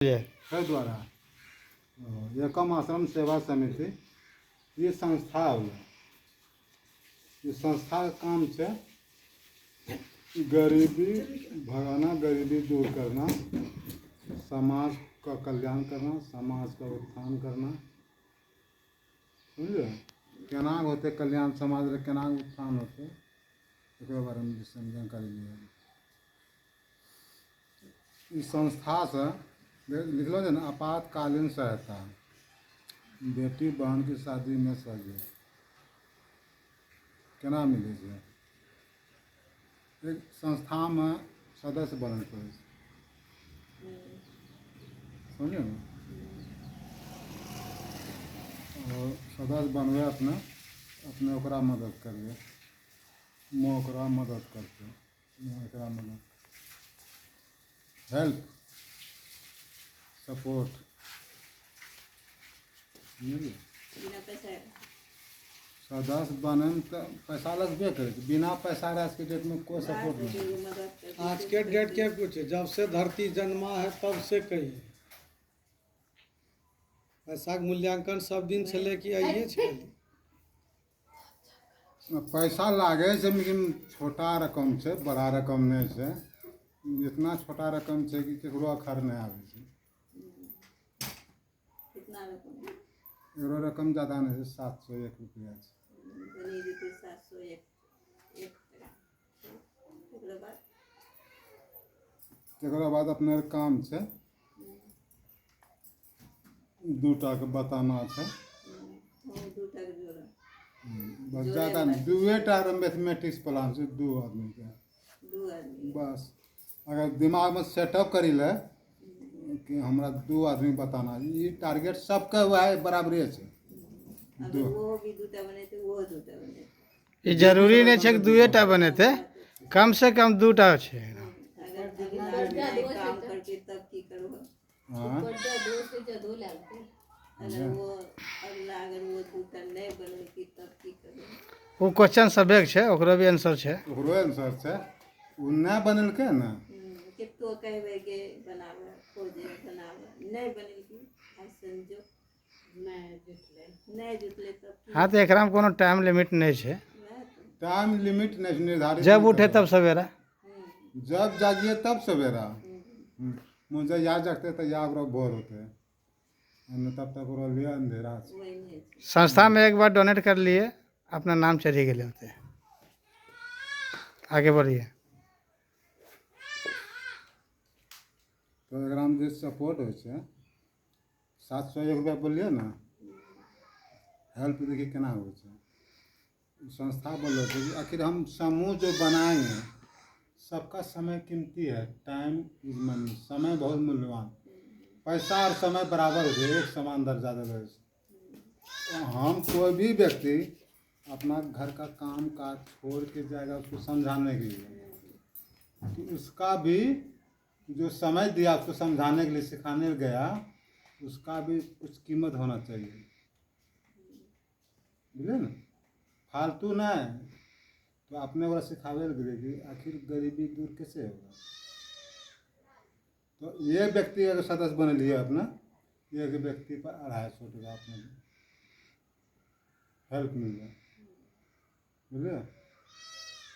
के द्वारा एकम आश्रम सेवा समिति ये संस्था होला। ये संस्था का काम से गरीबी भगाना, गरीबी दूर करना, समाज का कल्याण करना, समाज का उत्थान करना। समझे केना होते कल्याण समाज रे केना उत्थान होते एक बारे में जानकारी लिया। इस संस्था से लिखलो है ना, आपातकालीन सहायता, बेटी बहन की शादी में सहयोग केना मिले छै। एक संस्था में सदस्य बनल पड़े, समझे ना। और सदस्य बनबे अपने ओकरा मदद करिए, मैं ओकरा मदद करते, मैं ओकरा मदद हेल्प सपोर्ट। सदस्य बने में तो पैसा लगबे करे, बिना पैसा आज के डेट में कोई सपोर्ट नहीं। आज के डेट के कुछ जब से धरती जन्मा है तब से कही पैसा के मूल्यांकन सब दिन से लेके आइए छे। पैसा लागे से लेकिन छोटा रकम से, बड़ा रकम नहीं से। इतना छोटा रकम है कि केकरो अखर नहीं आवे छै। कितना रकम? एगो रकम ज़्यादा नहीं है, 701 रुपया है। तकर बाद अपने काम से दूटा के बताना है, बस ज़्यादा नहीं। दुएटा मैथमेटिक्स प्लान से 2 आदमी के बस। अगर दिमाग में सेटअप करी ले कि हमरा 2 आदमी बताना, ये टारगेट सबके वह बराबरे है। ये जरूरी नहीं है कि 2टा बने थे, कम से कम 2टा है। वो क्वेश्चन सबे छै, ओकरो भी आंसर छै, ओकरो आंसर छै। उ नहीं बनलके ना, कितो कहबे के बनावे खोजे बनावे नहीं बनलकी संजोग नहीं जुटले तब। हाँ तो एकरा में कोनो टाइम लिमिट नहीं है। टाइम लिमिट नहीं निर्धारित। जब उठे तब सवेरा, जब जागिए तब सवेरा। मुझे याद जगते तो या भोर होते, तब तक लिए अंधेरा। संस्था में एक बार डोनेट कर लिए, अपना नाम चढ़ी गए होते। आगे बढ़िए। तो एकरा में जे सपोर्ट हो 701 रुपया बोलिए ना, हेल्प देखिए केना हो। संस्था बोलो कि आखिर हम समूह जो बनाएंगे, सबका समय कीमती है। टाइम इज मनी, समय बहुत मूल्यवान। पैसा और समय बराबर हो गए, एक समान दर्जा दे। तो हम कोई भी व्यक्ति अपना घर का काम काज छोड़ के जाएगा उसको समझाने के लिए, तो उसका भी जो समय दिया उसको समझाने के लिए, सिखाने गया, उसका भी कुछ कीमत होना चाहिए। बुझे ना, फालतू नहीं। तो अपने वाला सिखावे कि आखिर गरीबी दूर कैसे होगा। तो ये व्यक्ति अगर सदस्य बन लिए अपना, एक व्यक्ति पर 250 टका अपने हेल्प मिल जाए। बुझलिए,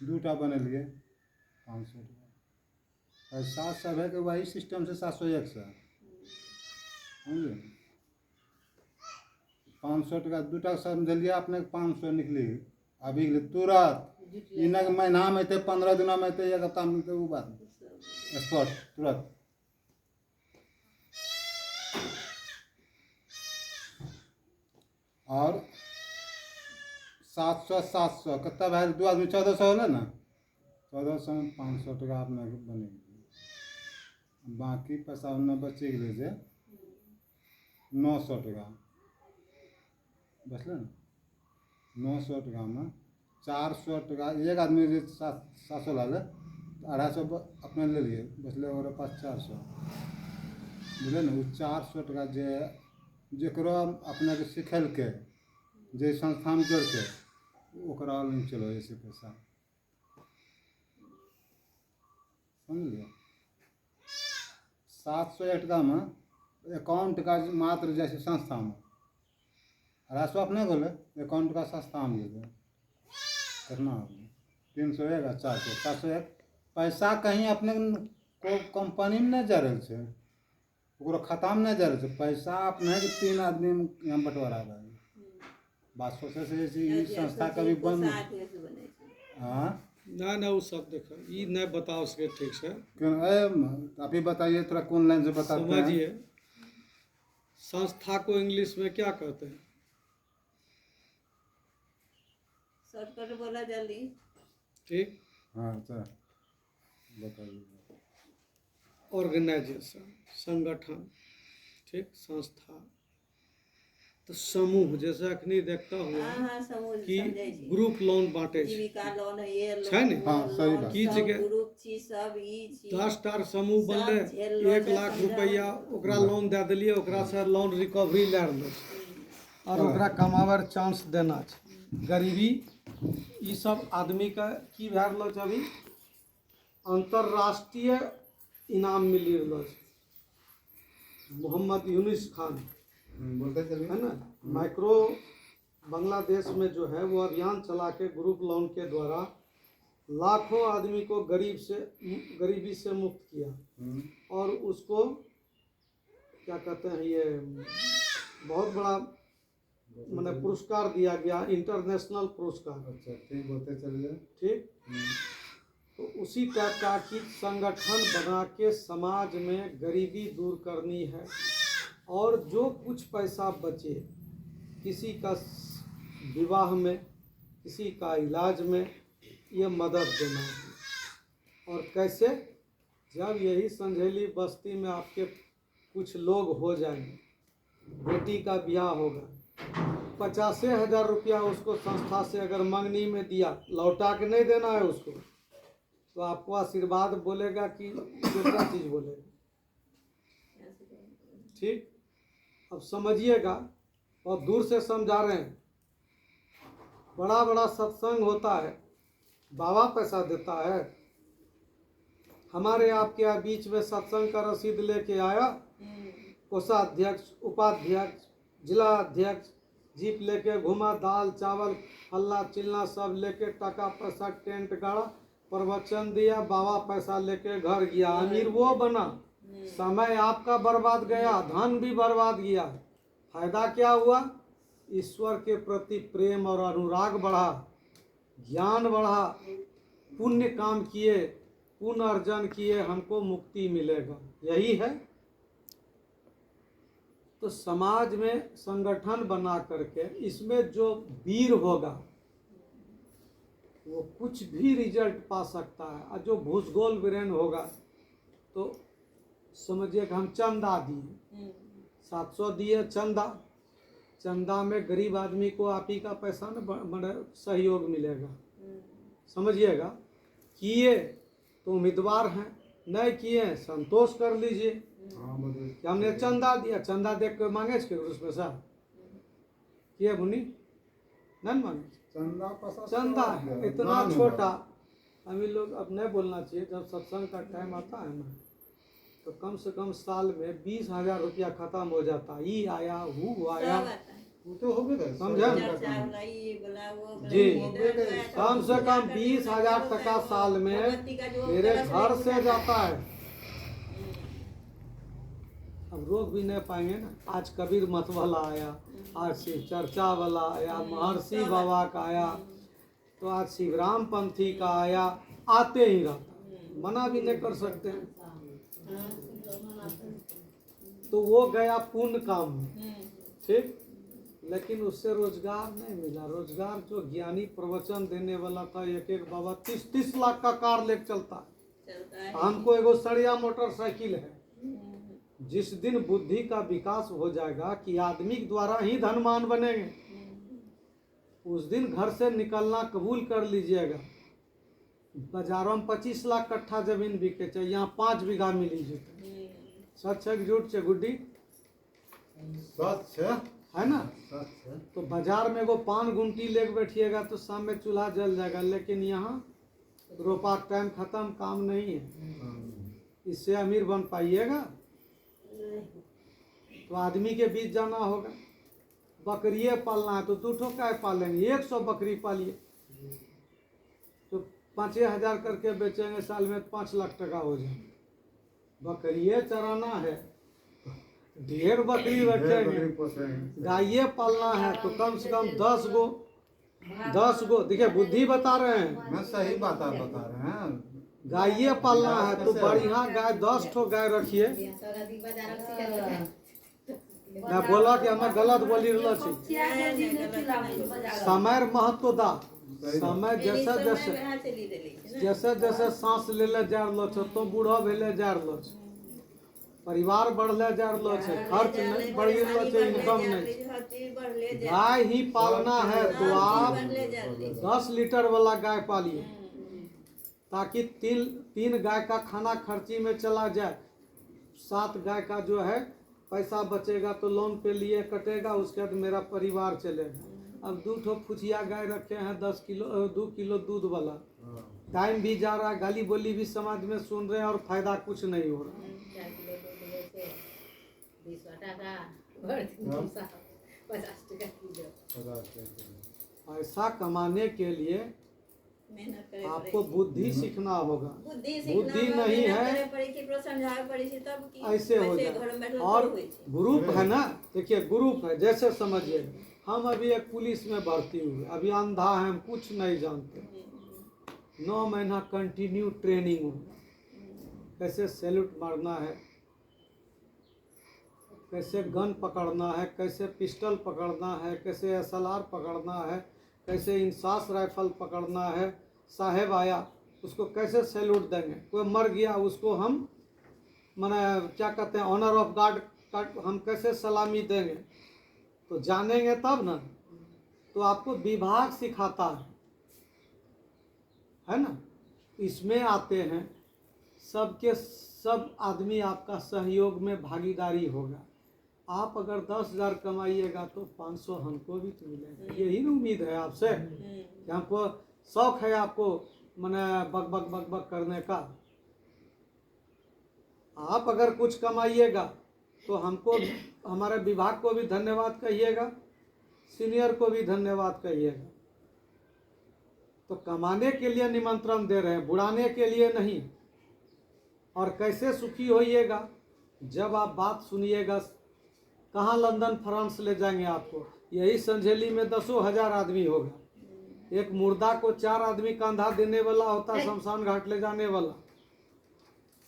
2टा बने लिए 500 टका। पैसा सब है कि वही सिस्टम से 701 से समझे। 500 टका 2टा समझलिए अपने 500 निकली अभी तुरंत। इन्हें महीना में थे, 15 दिनों में थे, 1 हफ्ता में थे, वो बात स्पॉट तुरंत। और 700 कितना भाई 2 आदमी 1400 होले ना, 1400 में 500 टका अपने बनेगी। बाकी पैसा उन्हें बचे गए जे 900 टका बचल ना। 900 टका में 400 टका एक आदमी जे 700 लाले, 250 अपने ले लिए, बचले और पास 400। बुझे ना, वो 400 टका जकरो अपने के सिखेलके, जे संस्था में जोड़के, ओकरा नहीं चलो ऐसे पैसा। समझ लिया। 701 टका में अकाउंट का मात्र जैसे संस्था में राजस्व अपने बोले अकाउंट का संस्था में गेले कितना हो गया 301 आ 400 401 पैसा कहीं अपने को कंपनी में नहीं जा रहे छे ओकरो खाता में नहीं जा रहे छे पैसा अपने के 3 आदमी में यहाँ बंटवारा गए बात सोचे से जे ई संस्था कभी बंद हाँ ना ना वो सब देखो ये नहीं बताओ सके ठीक से क्यों आप ही बताइए थोड़ा कौन लाइन से बताते हैं समझिए संस्था को इंग्लिश में क्या कहते हैं? शॉर्टकट बोला जल्दी। ठीक, हाँ सर बताइए ऑर्गेनाइजेशन, संगठन, ठीक, संस्था। तो समूह जैसे अखनी देखता हुआ हाँ समूह कि समझै छी। ग्रुप लोन बांटे छै, जीविका लोन है ये छै लोन ने? हाँ, सही लोन, बात। की सब जगह ग्रुप छी सब ई छी 10 टार समूह सब बनले, झेल लो 1 छै, लाख 15 रुपया ओकरा लोन दे देलिए, ओकरा से लोन रिकवरी ले रहलो छै और ओकरा कमावर चांस देना छै। गरीबी ई सब आदमी का की भए रहलो छै अभी अंतरराष्ट्रीय इनाम मिली रहलो छै। मोहम्मद यूनिस खान बोलते चलिए है ना, माइक्रो बांग्लादेश में जो है वो अभियान चला के ग्रुप लोन के द्वारा लाखों आदमी को गरीबी से मुक्त किया और उसको क्या कहते हैं ये बहुत बड़ा मैंने पुरस्कार दिया गया, इंटरनेशनल पुरस्कार। अच्छा ठीक बोलते चलिए ठीक, तो उसी टाइप का कि संगठन बना के समाज में गरीबी दूर करनी है और जो कुछ पैसा बचे किसी का विवाह में, किसी का इलाज में, ये मदद देना है। और कैसे? जब यही संझेली बस्ती में आपके कुछ लोग हो जाएंगे, बेटी का ब्याह होगा, 50,000 रुपया उसको संस्था से अगर मंगनी में दिया, लौटा के नहीं देना है उसको, तो आपको आशीर्वाद बोलेगा कि दूसरा चीज बोलेगा। ठीक, अब समझिएगा और दूर से समझा रहे हैं। बड़ा बड़ा सत्संग होता है, बाबा पैसा देता है। हमारे आपके बीच में सत्संग का रसीद लेके आया, कोषाध्यक्ष, उपाध्यक्ष, जिला अध्यक्ष, जीप लेके घुमा, दाल चावल फल्ला चिल्ला सब लेके, टका पैसा टेंट गाड़ा, प्रवचन दिया, बाबा पैसा लेके घर गया। अमीर वो बना, समय आपका बर्बाद गया, धन भी बर्बाद गया। फायदा क्या हुआ? ईश्वर के प्रति प्रेम और अनुराग बढ़ा, ज्ञान बढ़ा, पुण्य काम किए, पुण्य अर्जन किए, हमको मुक्ति मिलेगा। यही है। तो समाज में संगठन बना करके इसमें जो वीर होगा वो कुछ भी रिजल्ट पा सकता है, और जो भूसगोल वीरेन होगा तो समझिए कि हम चंदा दिए, 700 दिए चंदा, चंदा में गरीब आदमी को आप ही का पैसा न बड़ा सहयोग मिलेगा। समझिएगा, किए तो उम्मीदवार हैं, नहीं किए संतोष कर लीजिए कि हमने चंदा दिया। चंदा देख के मांगे के उसमें सर किए बुनी नहीं मांगे। चंदा इतना छोटा, हम लोग अब नहीं बोलना चाहिए। जब सत्संग का टाइम आता है ना, तो कम से कम साल में 20,000 रुपया खत्म हो जाता। ये आया, वो आया, वो तो हो गया समझे जी। कम से कम 20,000 टका साल में मेरे घर से जाता है। अब रोक भी नहीं पाएंगे ना। आज कबीर मत वाला आया, आज शिव चर्चा वाला आया, महर्षि बाबा का आया, तो आज शिवराम पंथी का आया, आते ही रहता, मना भी नहीं कर सकते हैं। तो वो गया पुण्य काम में, ठीक, लेकिन उससे रोजगार नहीं मिला। रोजगार जो ज्ञानी प्रवचन देने वाला था, एक बाबा 30-30 लाख का कार लेके चलता है। हमको एगो सड़िया मोटरसाइकिल है। जिस दिन बुद्धि का विकास हो जाएगा कि आदमी के द्वारा ही धनवान बनेंगे, उस दिन घर से निकलना कबूल कर लीजिएगा। बाजारों में 25 लाख कट्ठा जमीन बिके चाहिए, यहाँ 5 बीघा मिली जैते। सच है कि झूठ से गुड्डी? सच है ना। सच है। तो बाजार में वो पान गुंटी लेके बैठिएगा तो शाम में चूल्हा जल जाएगा, लेकिन यहाँ रोपा टाइम खत्म, काम नहीं है। इससे अमीर बन पाइएगा? तो आदमी के बीच जाना होगा। बकरिए पालना है तो 2 ठो गाय पालेंगे, 100 बकरी पालिए तो 5,000 करके बेचेंगे, साल में 5 लाख टका हो जाएंगे। बकरिए चराना है, ढेर बकरी रखेंगे। पोसेंगे। गाये पालना है तो कम से कम 10 गो, देखिए बुद्धि बता रहे हैं। मैं सही बात आप बता रहे हैं। गाये पालना है तो बढ़िया गाय 10 ठो गाय रखिए। मैं बोला कि हमें गलत बोली रहलो छी। समय महत्व दा। समय जैसे जैसे सांस लेले जा रहलो छ तो बूढ़ा भेले जा रहलो छ, परिवार बढ़ले जा रहलो छ, खर्च नहीं बढ़ रहलो छ, इनकम नहीं। गाय ही पालना है तो आप 10 लीटर वाला गाय पालिए ताकि 3 गाय का खाना खर्ची में चला जाए। 7 गाय का जो है पैसा बचेगा तो लोन पे लिए कटेगा, उसके बाद मेरा परिवार चलेगा। अब 2 ठो फुचिया गाय रखे हैं 2 किलो दूध वाला। टाइम भी जा रहा है, गाली बोली भी समाज में सुन रहे हैं और फायदा कुछ नहीं हो रहा। पैसा कमाने के लिए आपको बुद्धि सीखना होगा। बुद्धि नहीं है ऐसे हो जाए। और ग्रुप है ना, देखिए ग्रुप है, जैसे समझिए हम अभी एक पुलिस में भर्ती हुए, अभी अंधा है, हम कुछ नहीं जानते। 9 महीना कंटिन्यू ट्रेनिंग होगा, कैसे सैल्यूट मारना है, कैसे गन पकड़ना है, कैसे पिस्टल पकड़ना है, कैसे SLR पकड़ना है, कैसे इंसास राइफल पकड़ना है। साहेब आया उसको कैसे सैल्यूट देंगे, कोई मर गया उसको हम माने क्या कहते हैं ऑनर ऑफ गार्ड हम कैसे सलामी देंगे, तो जानेंगे तब ना। तो आपको विभाग सिखाता है ना। इसमें आते हैं सबके सब आदमी आपका सहयोग में भागीदारी होगा। आप अगर 10,000 कमाइएगा तो 500 हमको भी तो मिलेगा। यही ना उम्मीद है आपसे कि हमको शौक है आपको मैंने बक बक बक बक करने का। आप अगर कुछ कमाइएगा तो हमको हमारे विभाग को भी धन्यवाद कहिएगा, सीनियर को भी धन्यवाद कहिएगा। तो कमाने के लिए निमंत्रण दे रहे हैं, बुढ़ाने के लिए नहीं। और कैसे सुखी होइएगा, जब आप बात सुनिएगा। कहाँ लंदन फ्रांस ले जाएंगे आपको, यही संझेली में 10,000 आदमी होगा। एक मुर्दा को 4 आदमी कंधा देने वाला होता है, शमशान घाट ले जाने वाला।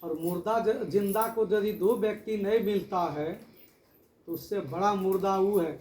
और मुर्दा जिंदा को यदि 2 व्यक्ति नहीं मिलता है तो उससे बड़ा मुर्दा वो है